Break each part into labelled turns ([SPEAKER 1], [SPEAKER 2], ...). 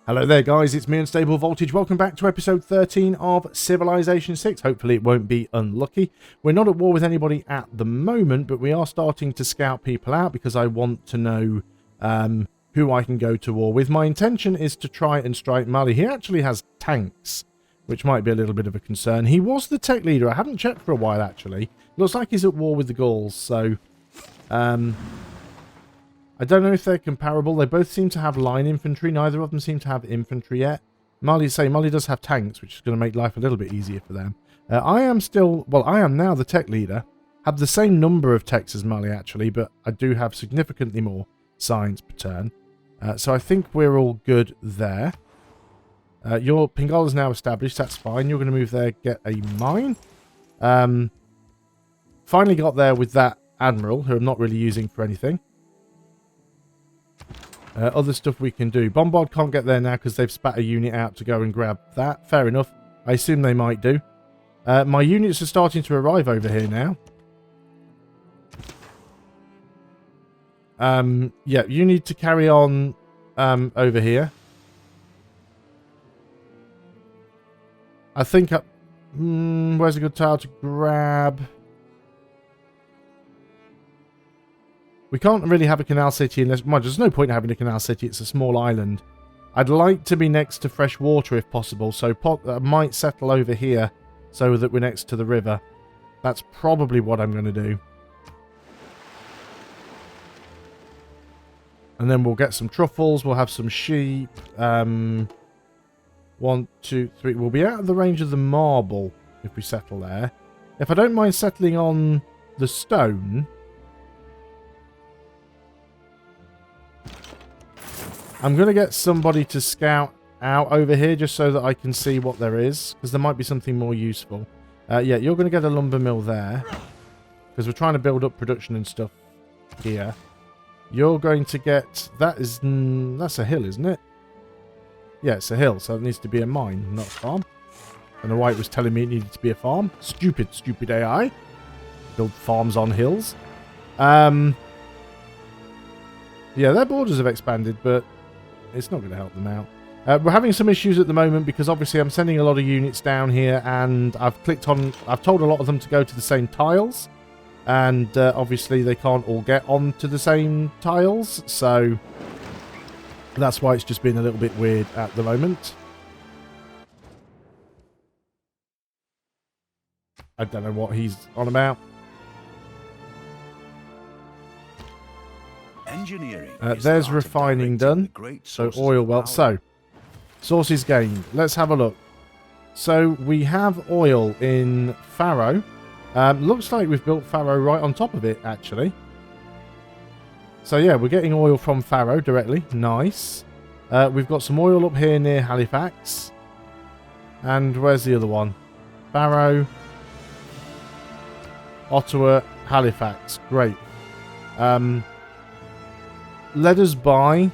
[SPEAKER 1] Hello there guys, it's me Unstable Voltage. Welcome back to episode 13 of Civilization 6. Hopefully it won't be unlucky. We're not at war with anybody at the moment, but we are starting to scout people out because I want to know who I can go to war with. My intention is to try and strike Mali. He actually has tanks, which might be a little bit of a concern. He was the tech leader. I haven't checked for a while actually. Looks like he's at war with the Gauls, so I don't know if they're comparable. They both seem to have line infantry. Neither of them seem to have infantry yet. Mali does have tanks, which is going to make life a little bit easier for them. I am now the tech leader. Have the same number of techs as Mali, actually, but I do have significantly more science per turn. So I think we're all good there. Your Pingala's now established. That's fine. You're going to move there, get a mine. Finally got there with that admiral, who I'm not really using for anything. Other stuff we can do. Bombard can't get there now because they've spat a unit out to go and grab that. Fair enough. I assume they might do. My units are starting to arrive over here now. Yeah, you need to carry on over here. I think... where's a good tile to grab? We can't really have a canal city unless... Well, there's no point in having a canal city. It's a small island. I'd like to be next to fresh water if possible. So I might settle over here so that we're next to the river. That's probably what I'm going to do. And then we'll get some truffles. We'll have some sheep. 1, 2, 3. We'll be out of the range of the marble if we settle there. If I don't mind settling on the stone... I'm going to get somebody to scout out over here just so that I can see what there is. Because there might be something more useful. Yeah, you're going to get a lumber mill there. Because we're trying to build up production and stuff here. You're going to get... That's a hill, isn't it? Yeah, it's a hill. So it needs to be a mine, not a farm. I don't know why it was telling me it needed to be a farm. Stupid AI. Build farms on hills. Yeah, their borders have expanded, but... it's not going to help them out. We're having some issues at the moment because obviously I'm sending a lot of units down here and I've told a lot of them to go to the same tiles. And obviously they can't all get onto the same tiles. So that's why it's just been a little bit weird at the moment. I don't know what he's on about. There's refining done. So oil well. So sources gained. Let's have a look. So we have oil in Faro. Looks like we've built Faro right on top of it actually. So yeah, we're getting oil from Faro directly. Nice. We've got some oil up here near Halifax. And where's the other one? Faro, Ottawa, Halifax. Great. Let us buy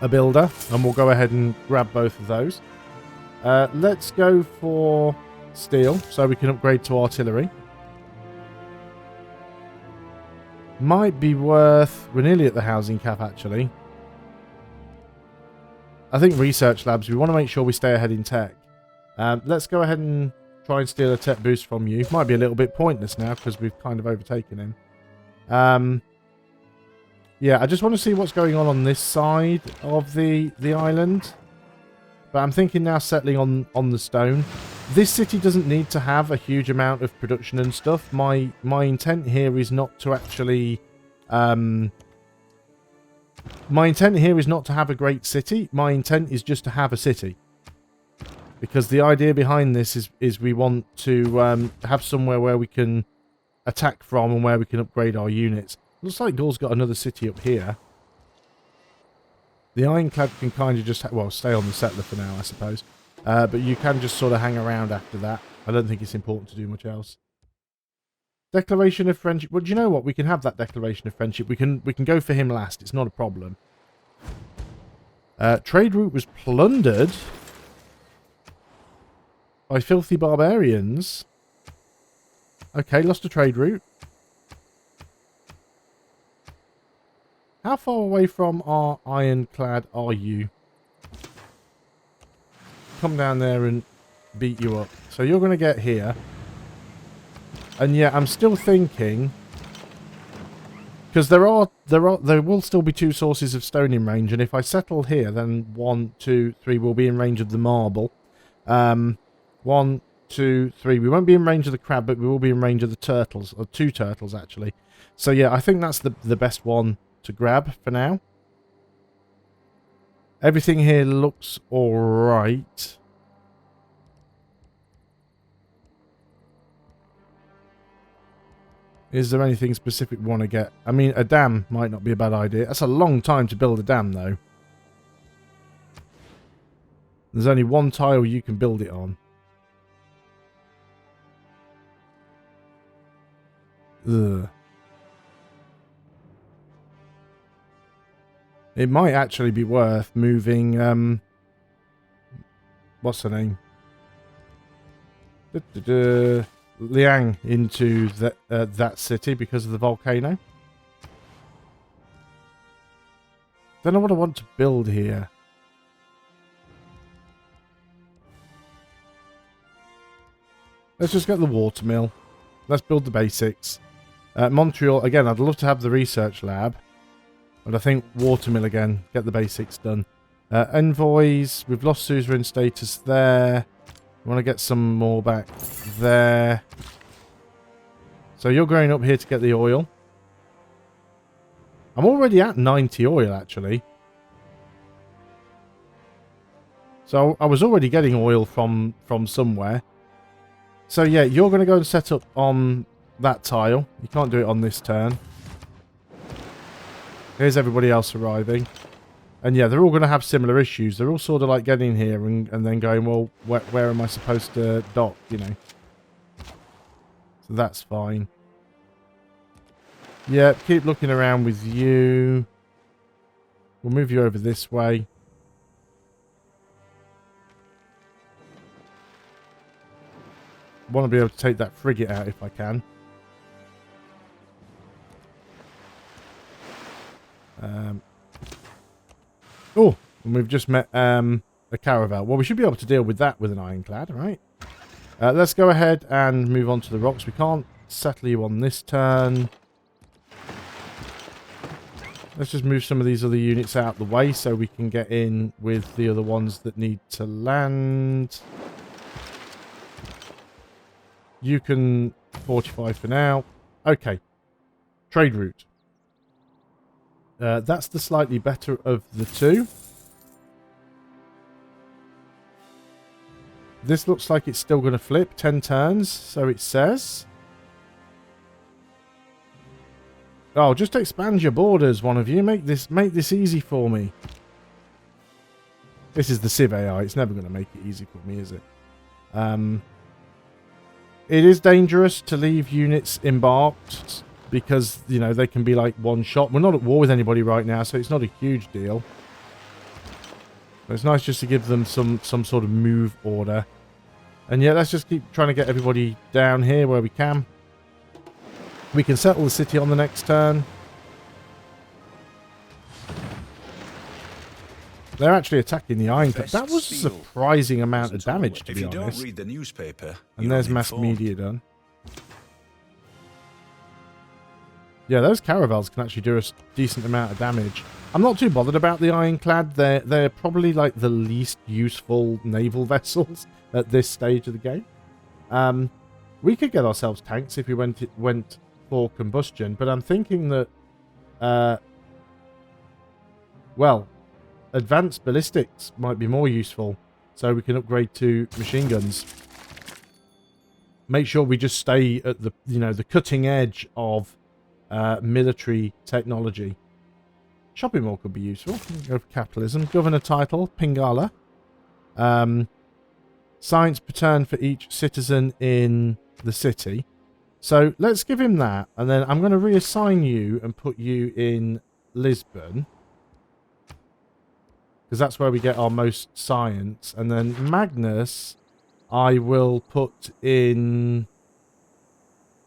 [SPEAKER 1] a builder, and we'll go ahead and grab both of those. Let's go for steel, so we can upgrade to artillery. Might be worth... We're nearly at the housing cap, actually. I think research labs, we want to make sure we stay ahead in tech. Let's go ahead and try and steal a tech boost from you. Might be a little bit pointless now, because we've kind of overtaken him. Yeah, I just want to see what's going on this side of the island. But I'm thinking now settling on the stone. This city doesn't need to have a huge amount of production and stuff. My intent here is not to actually... my intent here is not to have a great city. My intent is just to have a city. Because the idea behind this is we want to have somewhere where we can attack from and where we can upgrade our units. Looks like Gaul's got another city up here. The Ironclad can kind of just... well, stay on the settler for now, I suppose. But you can just sort of hang around after that. I don't think it's important to do much else. Declaration of friendship. Well, do you know what? We can have that declaration of friendship. We can go for him last. It's not a problem. Trade route was plundered by filthy barbarians. Okay, lost a trade route. How far away from our ironclad are you? Come down there and beat you up. So you're going to get here. And yeah, I'm still thinking, because there will still be 2 sources of stone in range, and if I settle here, then 1, 2, 3 will be in range of the marble. 1, 2, 3. We won't be in range of the crab, but we will be in range of the turtles, or 2 turtles actually. So yeah, I think that's the best one to grab for now. Everything here looks alright. Is there anything specific we want to get? I mean, a dam might not be a bad idea. That's a long time to build a dam, though. There's only 1 tile you can build it on. Ugh. It might actually be worth moving, what's her name? Riing into that city because of the volcano. Don't know what I want to build here. Let's just get the watermill. Let's build the basics. Montreal, again, I'd love to have the research lab. But I think watermill again, get the basics done. Envoys, we've lost suzerain status there. We want to get some more back there. So you're going up here to get the oil. I'm already at 90 oil, actually. So I was already getting oil from somewhere. So yeah, you're going to go and set up on that tile. You can't do it on this turn. Here's everybody else arriving. And yeah, they're all going to have similar issues. They're all sort of like getting here and then going, well, where am I supposed to dock, you know? So that's fine. Yeah, keep looking around with you. We'll move you over this way. Want to be able to take that frigate out if I can. Oh, and we've just met a caravel. Well, we should be able to deal with that with an ironclad, right? Let's go ahead and move on to the rocks. We can't settle you on this turn. Let's just move some of these other units out of the way so we can get in with the other ones that need to land. You can fortify for now. Okay. Trade route. That's the slightly better of the 2. This looks like it's still going to flip 10 turns, so it says. Oh, just expand your borders, one of you. Make this easy for me. This is the Civ AI. It's never going to make it easy for me, is it? It is dangerous to leave units embarked because, you know, they can be like one shot. We're not at war with anybody right now, so it's not a huge deal. But it's nice just to give them some sort of move order. And yeah, let's just keep trying to get everybody down here where we can. We can settle the city on the next turn. They're actually attacking the ironclad. That was a surprising amount of damage, to be honest.
[SPEAKER 2] Read the newspaper,
[SPEAKER 1] and there's mass media done. Yeah, those caravels can actually do a decent amount of damage. I'm not too bothered about the ironclad. They're probably like the least useful naval vessels at this stage of the game. We could get ourselves tanks if we went for combustion, but I'm thinking that, well, advanced ballistics might be more useful, so we can upgrade to machine guns. Make sure we just stay at the, you know, the cutting edge of military technology. Shopping mall could be useful. Go for capitalism. Governor title, Pingala. Science per turn for each citizen in the city. So let's give him that, and then I'm going to reassign you and put you in Lisbon, because that's where we get our most science. And then Magnus, I will put in...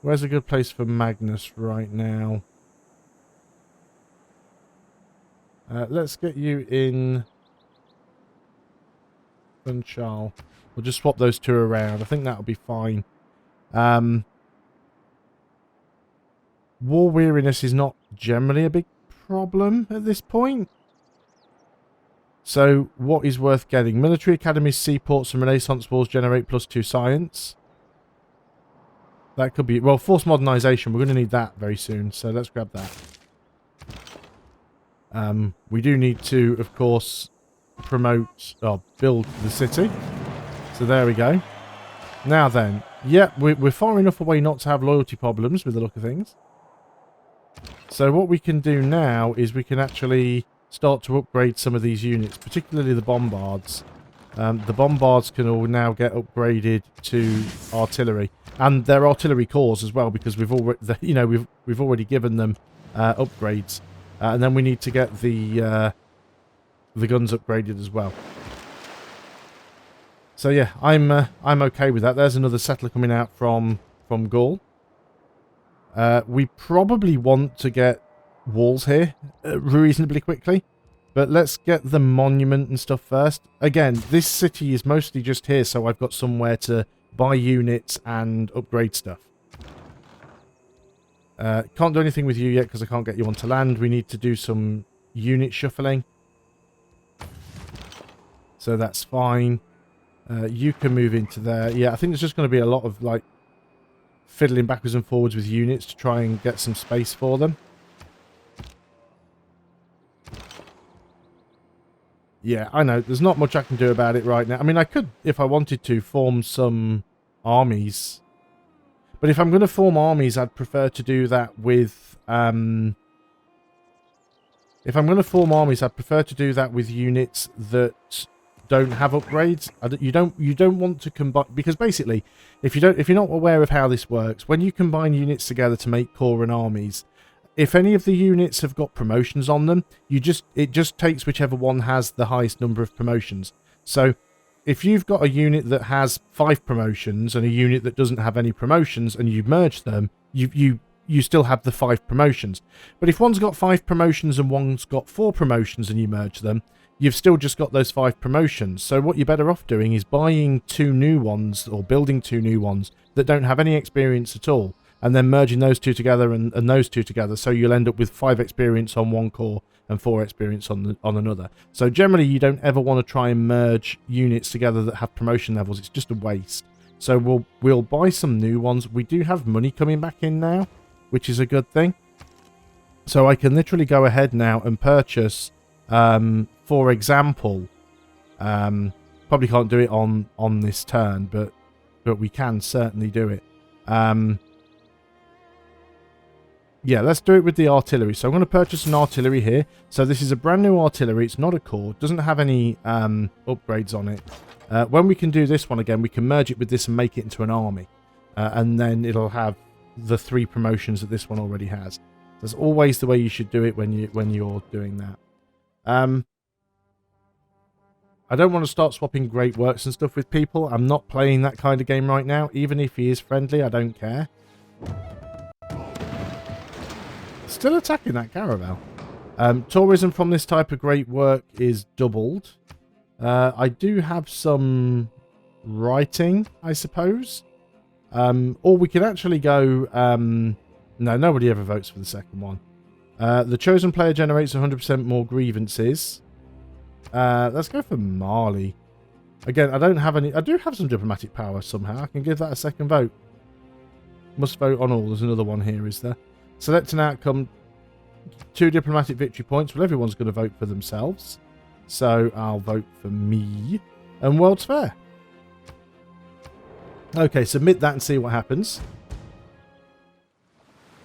[SPEAKER 1] Where's a good place for Magnus right now? Let's get you in Funchal. We'll just swap those two around. I think that'll be fine. War weariness is not generally a big problem at this point. So, what is worth getting? Military academies, seaports, and Renaissance walls generate +2 science. That could be... Well, force modernization. We're going to need that very soon. So, let's grab that. We do need to, of course, promote... or build the city. So, there we go. Now then. Yeah, we're far enough away not to have loyalty problems with the look of things. So, what we can do now is we can actually... start to upgrade some of these units, particularly the bombards. The bombards can all now get upgraded to artillery, and their artillery cores as well, because we've already, we've already given them upgrades, and then we need to get the guns upgraded as well. So yeah, I'm okay with that. There's another settler coming out from Gaul. We probably want to get walls here reasonably quickly, but let's get the monument and stuff first. Again, this city is mostly just here, so I've got somewhere to buy units and upgrade stuff. Can't do anything with you yet because I can't get you onto land. We need to do some unit shuffling, so that's fine. You can move into there. Yeah, I think there's just going to be a lot of like fiddling backwards and forwards with units to try and get some space for them. Yeah, I know. There's not much I can do about it right now. I mean, I could, if I wanted to, form some armies. But if I'm going to form armies, I'd prefer to do that with... if I'm going to form armies, I'd prefer to do that with units that don't have upgrades. You don't want to combine... Because basically, if you're not aware of how this works, when you combine units together to make corps and armies... If any of the units have got promotions on them, it just takes whichever one has the highest number of promotions. So, if you've got a unit that has 5 promotions and a unit that doesn't have any promotions, and you merge them, you still have the 5 promotions. But if one's got 5 promotions and one's got 4 promotions and you merge them, you've still just got those 5 promotions. So what you're better off doing is buying 2 new ones or building 2 new ones that don't have any experience at all, and then merging those 2 together and those 2 together, so you'll end up with 5 experience on one core and 4 experience on another. So generally, you don't ever want to try and merge units together that have promotion levels. It's just a waste. So we'll buy some new ones. We do have money coming back in now, which is a good thing. So I can literally go ahead now and purchase, for example, probably can't do it on this turn, but we can certainly do it. Yeah, let's do it with the artillery. So I'm going to purchase an artillery here. So this is a brand new artillery. It's not a core. Doesn't have any upgrades on it. When we can do this one again, we can merge it with this and make it into an army. And then it'll have the 3 promotions that this one already has. That's always the way you should do it when you're doing that. I don't want to start swapping great works and stuff with people. I'm not playing that kind of game right now. Even if he is friendly, I don't care. Still attacking that caravel. Tourism from this type of great work is doubled. I do have some writing, I suppose. Or we can actually go... no, nobody ever votes for the second one. The chosen player generates 100% more grievances. Let's go for Mali. Again, I don't have any... I do have some diplomatic power somehow. I can give that a second vote. Must vote on all. There's another one here, is there? Select an outcome. 2 diplomatic victory points. Well, everyone's going to vote for themselves. So I'll vote for me. And World's Fair. Okay, submit that and see what happens.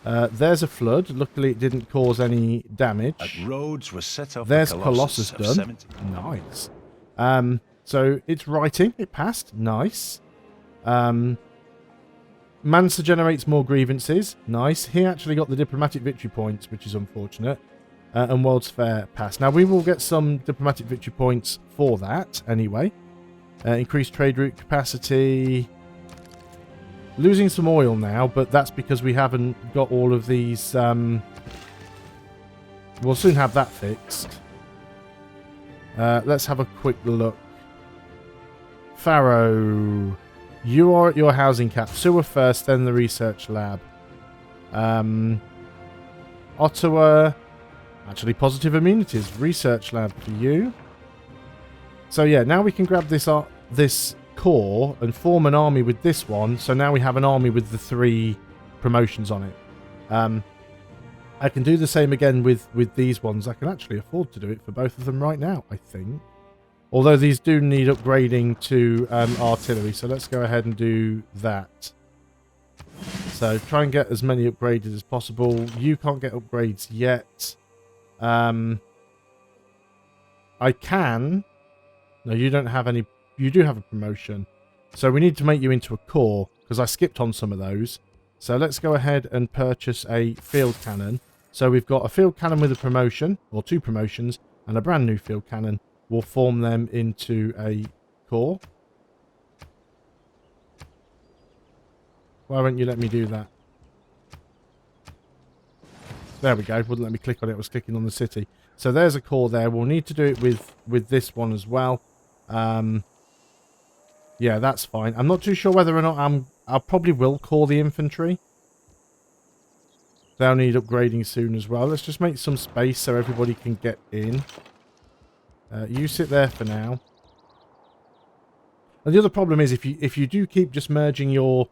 [SPEAKER 1] There's a flood. Luckily, it didn't cause any damage.
[SPEAKER 2] Roads were set up.
[SPEAKER 1] There's Colossus done. Nice. So it's writing. It passed. Nice. Mansa generates more grievances. Nice. He actually got the diplomatic victory points, which is unfortunate. And World's Fair passed. Now, we will get some diplomatic victory points for that anyway. Increased trade route capacity. Losing some oil now, but that's because we haven't got all of these... We'll soon have that fixed. Let's have a quick look. Pharaoh, you are at your housing cap. Sewer first, then the research lab. Ottawa, actually positive amenities. Research lab for you. So yeah, now we can grab this core and form an army with this one. So now we have an army with the 3 promotions on it. I can do the same again with these ones. I can actually afford to do it for both of them right now, I think. Although these do need upgrading to artillery, so let's go ahead and do that. So try and get as many upgraded as possible. You can't get upgrades yet. I can. No, you don't have any. You do have a promotion. So we need to make you into a core, because I skipped on some of those. So let's go ahead and purchase a field cannon. So we've got a field cannon with a promotion, or 2 promotions, and a brand new field cannon. We'll form them into a core. Why won't you let me do that? There we go. Wouldn't let me click on it. I was clicking on the city. So there's a core there. We'll need to do it with this one as well. Yeah, that's fine. I'm not too sure whether or not I probably will core the infantry. They'll need upgrading soon as well. Let's just make some space so everybody can get in. You sit there for now. And the other problem is if you do keep just merging your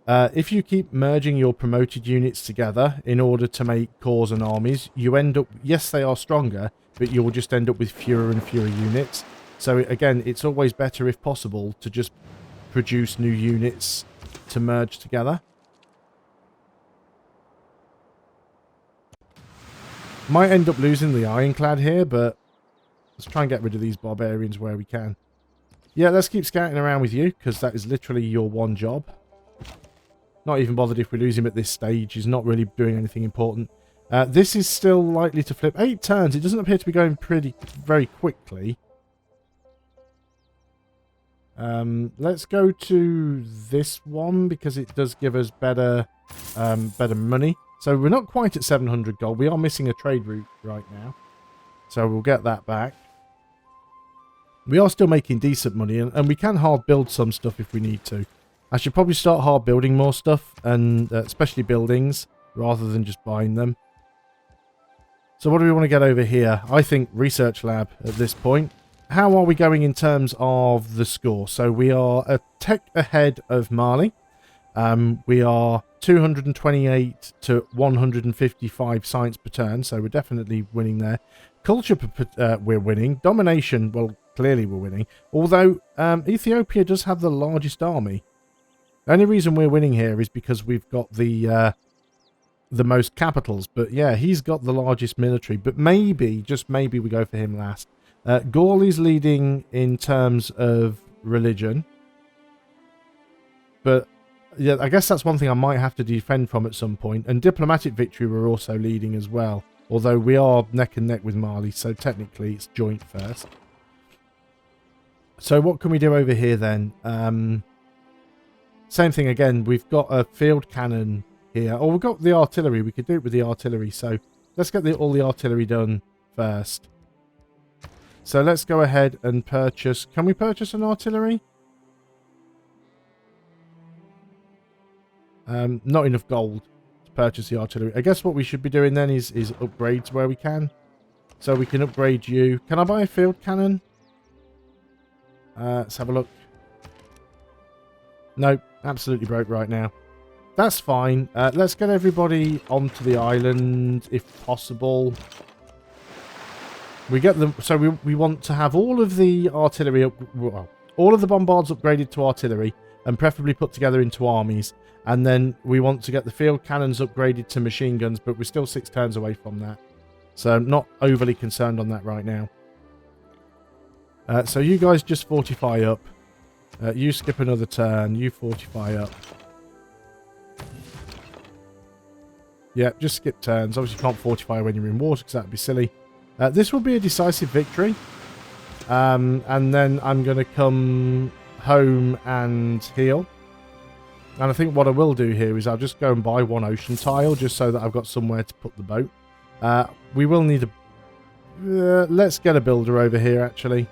[SPEAKER 1] if you keep merging your promoted units together in order to make corps and armies, you end up, yes, they are stronger, but you will just end up with fewer and fewer units. So again, it's always better, if possible, to just produce new units to merge together. Might end up losing the ironclad here, but let's try and get rid of these barbarians where we can. Yeah, let's keep scouting around with you, because that is literally your one job. Not even bothered if we lose him at this stage. He's not really doing anything important. This is still likely to flip 8 turns. It doesn't appear to be going very quickly. Let's go to this one because it does give us better money. So we're not quite at 700 gold. We are missing a trade route right now. So we'll get that back. We are still making decent money, and we can hard build some stuff if we need to. I should probably start hard building more stuff, and especially buildings, rather than just buying them. So what do we want to get over here? I think research lab at this point. How are we going in terms of the score? So we are a tech ahead of Mali. We are 228 to 155 science per turn, so we're definitely winning there. Culture, we're winning. Domination, well, clearly we're winning. Although Ethiopia does have the largest army. The only reason we're winning here is because we've got the most capitals. But yeah, he's got the largest military. But maybe, just maybe, we go for him last. Gaul is leading in terms of religion. But yeah, I guess that's one thing I might have to defend from at some point. And diplomatic victory we're also leading as well. Although we are neck and neck with Mali, so technically it's joint first. So what can we do over here then? Same thing again. We've got a field cannon here. Oh, we've got the artillery. We could do it with the artillery. So let's get all the artillery done first. So let's go ahead and purchase. Can we purchase an artillery? Not enough gold to purchase the artillery. I guess what we should be doing then is upgrades where we can. So we can upgrade you. Can I buy a field cannon? Let's have a look. Nope, absolutely broke right now. That's fine. Let's get everybody onto the island if possible. We get them. So we want to have all of the artillery, all of the bombards upgraded to artillery, and preferably put together into armies. And then we want to get the field cannons upgraded to machine guns, but we're still 6 turns away from that. So I'm not overly concerned on that right now. So you guys just fortify up. You skip another turn. You fortify up. Yeah, just skip turns. Obviously you can't fortify when you're in water because that would be silly. This will be a decisive victory. And then I'm going to come home and heal. And I think what I will do here is I'll just go and buy 1 ocean tile just so that I've got somewhere to put the boat. We will need Let's get a builder over here, actually.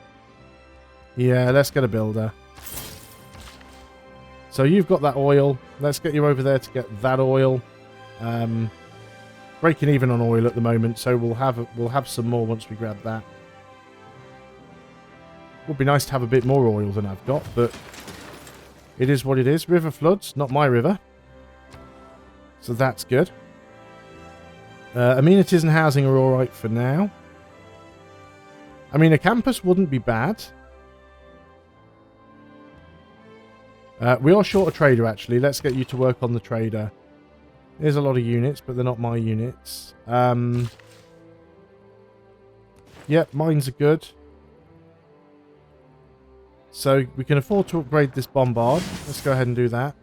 [SPEAKER 1] Yeah, let's get a builder. So you've got that oil. Let's get you over there to get that oil. Breaking even on oil at the moment, so we'll have some more once we grab that. Would be nice to have a bit more oil than I've got, but it is what it is. River floods, not my river. So that's good. Amenities and housing are alright for now. I mean, a campus wouldn't be bad. We are short a trader, actually. Let's get you to work on the trader. There's a lot of units, but they're not my units. Yep, mines are good. So we can afford to upgrade this bombard. Let's go ahead and do that.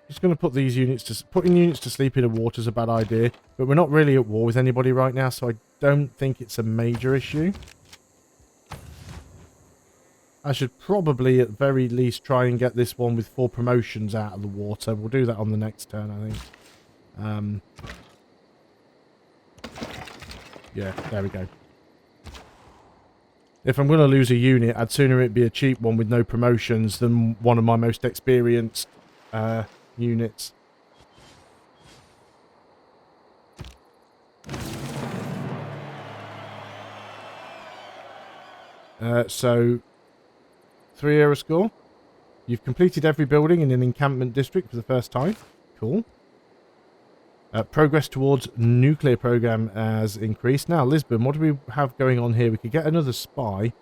[SPEAKER 1] Just going to put these units to... Putting units to sleep in a water is a bad idea. But we're not really at war with anybody right now, so I don't think it's a major issue. I should probably, at very least, try and get this one with 4 promotions out of the water. We'll do that on the next turn, I think. Yeah, there we go. If I'm going to lose a unit, I'd sooner it be a cheap one with no promotions than one of my most experienced units. So, 3 era score. You've completed every building in an encampment district for the first time. Cool. Progress towards nuclear program has increased. Now, Lisbon, what do we have going on here? We could get another spy.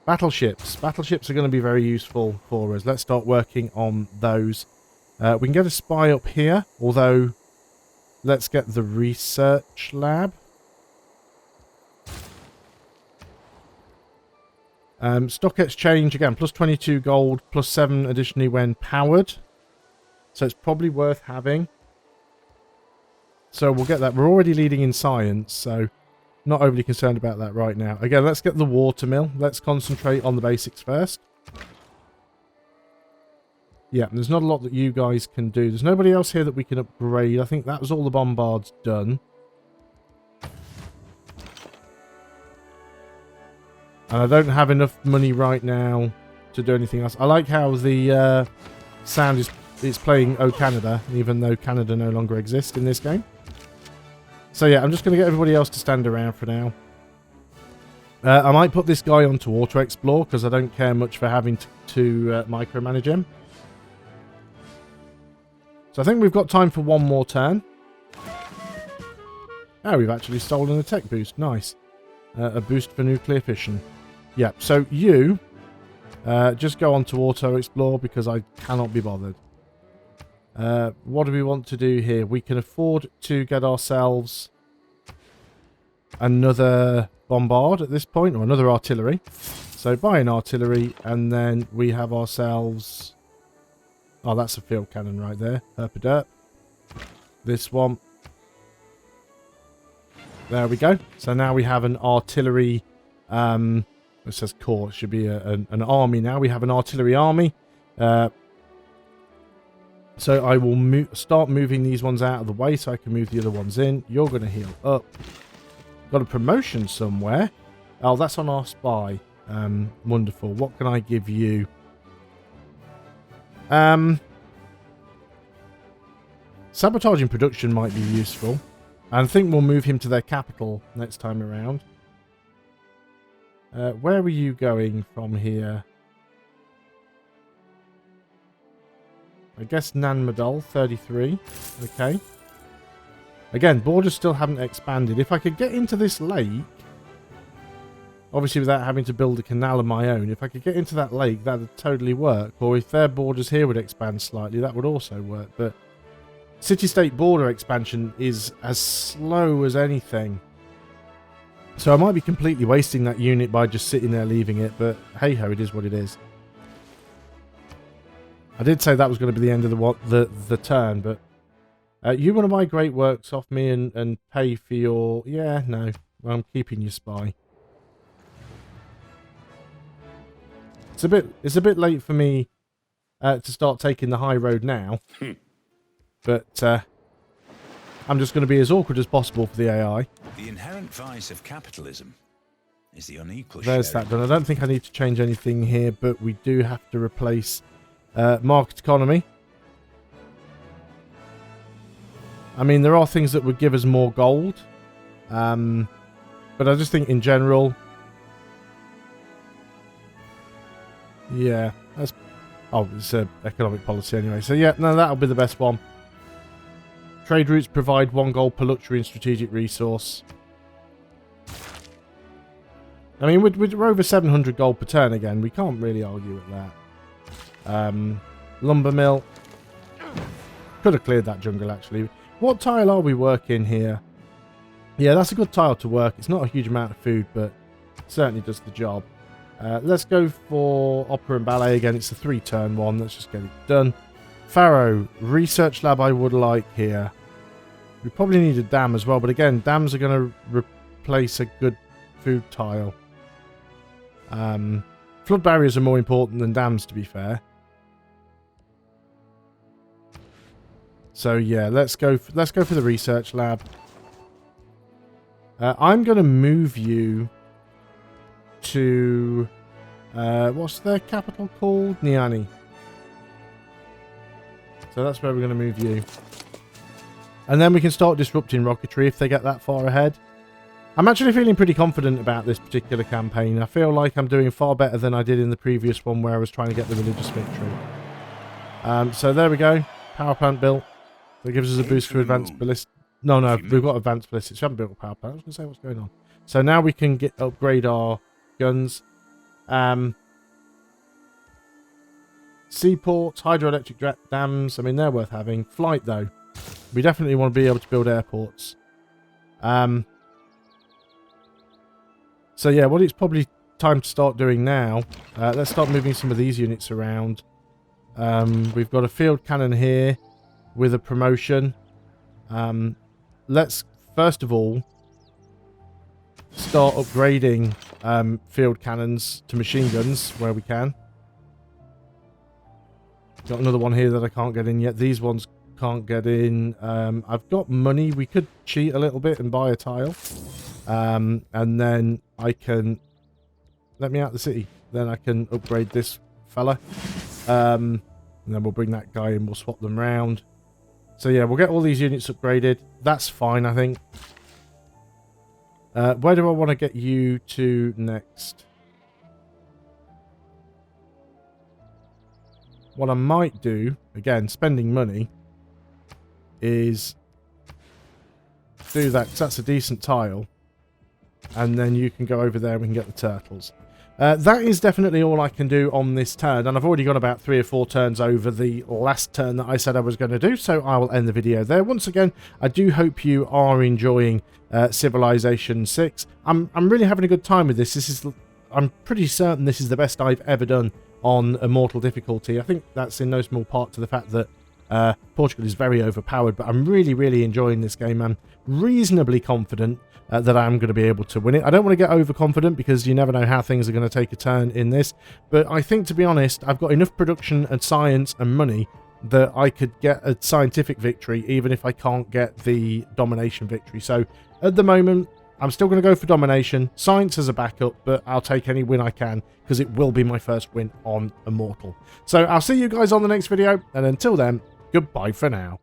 [SPEAKER 1] Battleships. Battleships are going to be very useful for us. Let's start working on those. We can get a spy up here, although let's get the research lab. Stock exchange, again, plus 22 gold, plus 7 additionally when powered. So it's probably worth having. So we'll get that. We're already leading in science, so not overly concerned about that right now. Again, let's get the watermill. Let's concentrate on the basics first. Yeah, there's not a lot that you guys can do. There's nobody else here that we can upgrade. I think that was all the bombards done. And I don't have enough money right now to do anything else. I like how the sound is playing Oh Canada, even though Canada no longer exists in this game. So yeah, I'm just going to get everybody else to stand around for now. I might put this guy onto auto explore because I don't care much for having to micromanage him. So I think we've got time for one more turn. Oh, we've actually stolen a tech boost. Nice. A boost for nuclear fission. Yeah, so you just go on to auto explore because I cannot be bothered. What do we want to do here? We can afford to get ourselves another bombard at this point, or another artillery. So buy an artillery, and then we have ourselves... Oh, that's a field cannon right there. Herpaderp. This one. There we go. So now we have an artillery... it says corps. It should be an army now. We have an artillery army. So I will start moving these ones out of the way so I can move the other ones in. You're going to heal up. Got a promotion somewhere. Oh, that's on our spy. Wonderful. What can I give you? Sabotaging production might be useful. I think we'll move him to their capital next time around. Where are you going from here? I guess Nanmadol, 33. Okay. Again, borders still haven't expanded. If I could get into this lake, obviously without having to build a canal of my own, if I could get into that lake, that would totally work. Or if their borders here would expand slightly, that would also work. But city-state border expansion is as slow as anything. So I might be completely wasting that unit by just sitting there leaving it, but hey-ho, it is what it is. I did say that was going to be the end of the turn, but you want to buy great works off me and pay for your... Yeah, no. Well, I'm keeping your spy. It's a bit late for me to start taking the high road now. But I'm just going to be as awkward as possible for the AI.
[SPEAKER 2] The inherent vice of capitalism is the unequal
[SPEAKER 1] There's that done. I don't think I need to change anything here, but we do have to replace market economy. I mean, there are things that would give us more gold. But I just think in general... Yeah, that's... Oh, it's economic policy anyway. So yeah, no, that'll be the best one. Trade routes provide 1 gold per luxury and strategic resource. I mean, we're over 700 gold per turn again. We can't really argue with that. Lumber mill. Could have cleared that jungle, actually. What tile are we working here? Yeah, that's a good tile to work. It's not a huge amount of food, but certainly does the job. Let's go for opera and ballet again. It's a 3-turn one. Let's just get it done. Pharaoh. Research lab I would like here. We probably need a dam as well, but again, dams are going to replace a good food tile. Flood barriers are more important than dams, to be fair. So yeah, let's go for the research lab. I'm going to move you to what's their capital called? Niani. So that's where we're going to move you. And then we can start disrupting rocketry if they get that far ahead. I'm actually feeling pretty confident about this particular campaign. I feel like I'm doing far better than I did in the previous one where I was trying to get the religious victory. So there we go. Power plant built. That gives us a boost for advanced ballistic. No, we've got advanced ballistics. We haven't built a power plant. I was going to say what's going on. So now we can upgrade our guns. Seaports, hydroelectric dams. I mean, they're worth having. Flight, though. We definitely want to be able to build airports. So yeah, what it's probably time to start doing now. Let's start moving some of these units around. We've got a field cannon here with a promotion. Let's first of all start upgrading field cannons to machine guns where we can. Got another one here that I can't get in yet. These ones can't get in. I've got money. We could cheat a little bit and buy a tile. And then I can... Let me out the city. Then I can upgrade this fella. And then we'll bring that guy in. We'll swap them round. So yeah, we'll get all these units upgraded. That's fine, I think. Where do I want to get you to next? What I might do, again, spending money, is do that, 'cause that's a decent tile. And then you can go over there and we can get the turtles. That is definitely all I can do on this turn, and I've already got about 3 or 4 turns over the last turn that I said I was going to do, so I will end the video there. Once again, I do hope you are enjoying Civilization 6. I'm really having a good time with this. I'm pretty certain this is the best I've ever done on Immortal difficulty. I think that's in no small part to the fact that Portugal is very overpowered, but I'm really enjoying this game. I'm reasonably confident that I'm going to be able to win it. I don't want to get overconfident because you never know how things are going to take a turn in this, but I think, to be honest, I've got enough production and science and money that I could get a scientific victory even if I can't get the domination victory. So at the moment, I'm still going to go for domination, science as a backup, but I'll take any win I can because it will be my first win on Immortal. So I'll see you guys on the next video, and until then, goodbye for now.